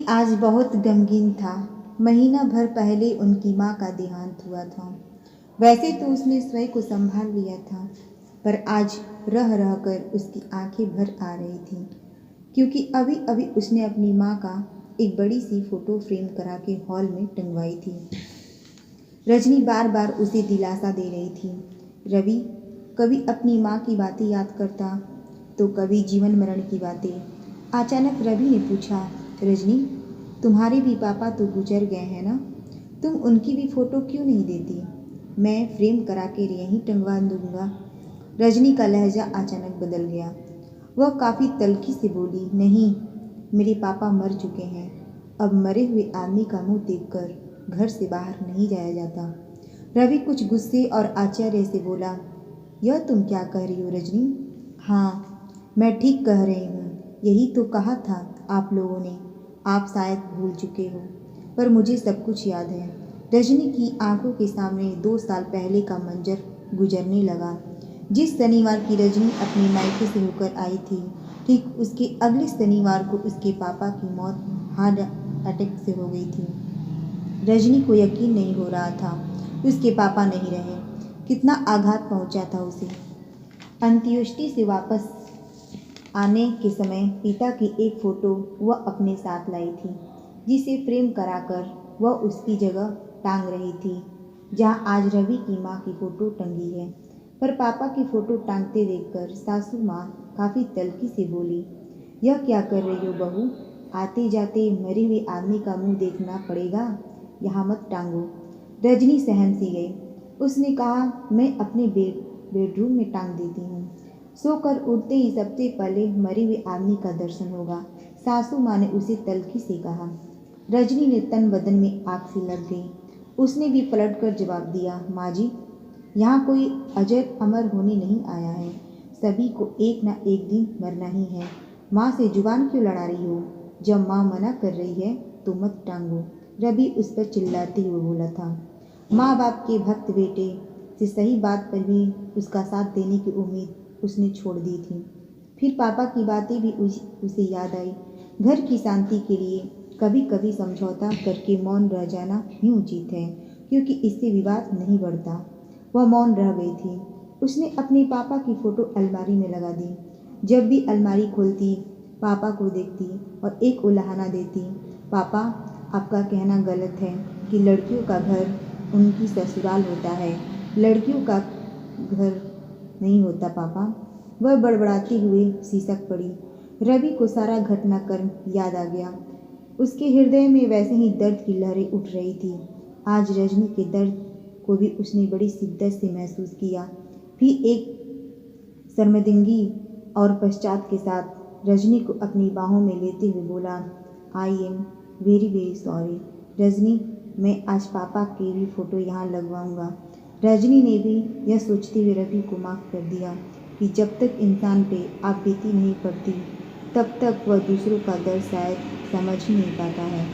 आज बहुत गमगीन था। महीना भर पहले उनकी माँ का देहांत हुआ था। वैसे तो उसने स्वयं को संभाल लिया था, पर आज रह रह कर उसकी आंखें भर आ रही थीं, क्योंकि अभी अभी उसने अपनी माँ का एक बड़ी सी फोटो फ्रेम करा के हॉल में टंगवाई थी। रजनी बार बार उसे दिलासा दे रही थी। रवि कभी अपनी माँ की बातें याद करता, तो कभी जीवन मरण की बातें। अचानक रवि ने पूछा, रजनी, तुम्हारे भी पापा तो गुजर गए हैं ना? तुम उनकी भी फोटो क्यों नहीं देती? मैं फ्रेम करा के यहीं टंगवा दूंगा। रजनी का लहजा अचानक बदल गया। वह काफ़ी तल्खी से बोली, नहीं, मेरे पापा मर चुके हैं। अब मरे हुए आदमी का मुंह देखकर घर से बाहर नहीं जाया जाता। रवि कुछ गुस्से और आश्चर्य से बोला, यह तुम क्या कह रही हो रजनी? हाँ, मैं ठीक कह रही हूँ। यही तो कहा था आप लोगों ने। आप शायद भूल चुके हो, पर मुझे सब कुछ याद है। रजनी की आंखों के सामने 2 साल पहले का मंजर गुजरने लगा। जिस शनिवार की रजनी अपने मायके से होकर आई थी, ठीक उसके अगले शनिवार को उसके पापा की मौत हार्ट अटैक से हो गई थी। रजनी को यकीन नहीं हो रहा था कि उसके पापा नहीं रहे। कितना आघात पहुंचा था उसे। अंत्येष्टि से वापस आने के समय पिता की एक फ़ोटो वह अपने साथ लाई थी, जिसे फ्रेम कराकर वह उसकी जगह टांग रही थी जहां आज रवि की माँ की फ़ोटो टंगी है। पर पापा की फ़ोटो टांगते देखकर सासू माँ काफ़ी तल्खी से बोली, यह क्या कर रही हो बहू? आते जाते मरे हुए आदमी का मुंह देखना पड़ेगा, यहाँ मत टांगो। रजनी सहम सी गई। उसने कहा, मैं अपने बेडरूम में टांग देती हूँ। सोकर उठते ही सबसे पहले मरे हुए आदमी का दर्शन होगा, सासू माँ ने उसे तल्खी से कहा। रजनी ने तन बदन में आग सी लग गई। उसने भी पलट कर जवाब दिया, माँ जी, यहाँ कोई अजर अमर होने नहीं आया है। सभी को एक ना एक दिन मरना ही है। माँ से जुबान क्यों लड़ा रही हो? जब माँ मना कर रही है तो मत टांगो। रवि उस पर चिल्लाते हुए बोला था। माँ बाप के भक्त बेटे से सही बात पर भी उसका साथ देने की उम्मीद उसने छोड़ दी थी। फिर पापा की बातें भी उसे याद आई। घर की शांति के लिए कभी कभी समझौता करके मौन रह जाना ही उचित है, क्योंकि इससे विवाद नहीं बढ़ता। वह मौन रह गई थी। उसने अपने पापा की फ़ोटो अलमारी में लगा दी। जब भी अलमारी खोलती, पापा को देखती और एक उलाहना देती, पापा, आपका कहना गलत है कि लड़कियों का घर उनकी ससुराल होता है। लड़कियों का घर नहीं होता पापा। वह बड़बड़ाते हुए सिसक पड़ी। रवि को सारा घटनाक्रम याद आ गया। उसके हृदय में वैसे ही दर्द की लहरें उठ रही थी। आज रजनी के दर्द को भी उसने बड़ी शिद्दत से महसूस किया। फिर एक शर्मिंदगी और पश्चाताप के साथ रजनी को अपनी बाहों में लेते हुए बोला, I am very very sorry. Rajni, मैं आज पापा की भी फ़ोटो यहाँ लगवाऊंगा। रजनी ने भी यह सोचते हुए रवि को माफ़ कर दिया कि जब तक इंसान पे आप बीती नहीं पड़ती, तब तक वह दूसरों का दर्द शायद समझ ही नहीं पाता है।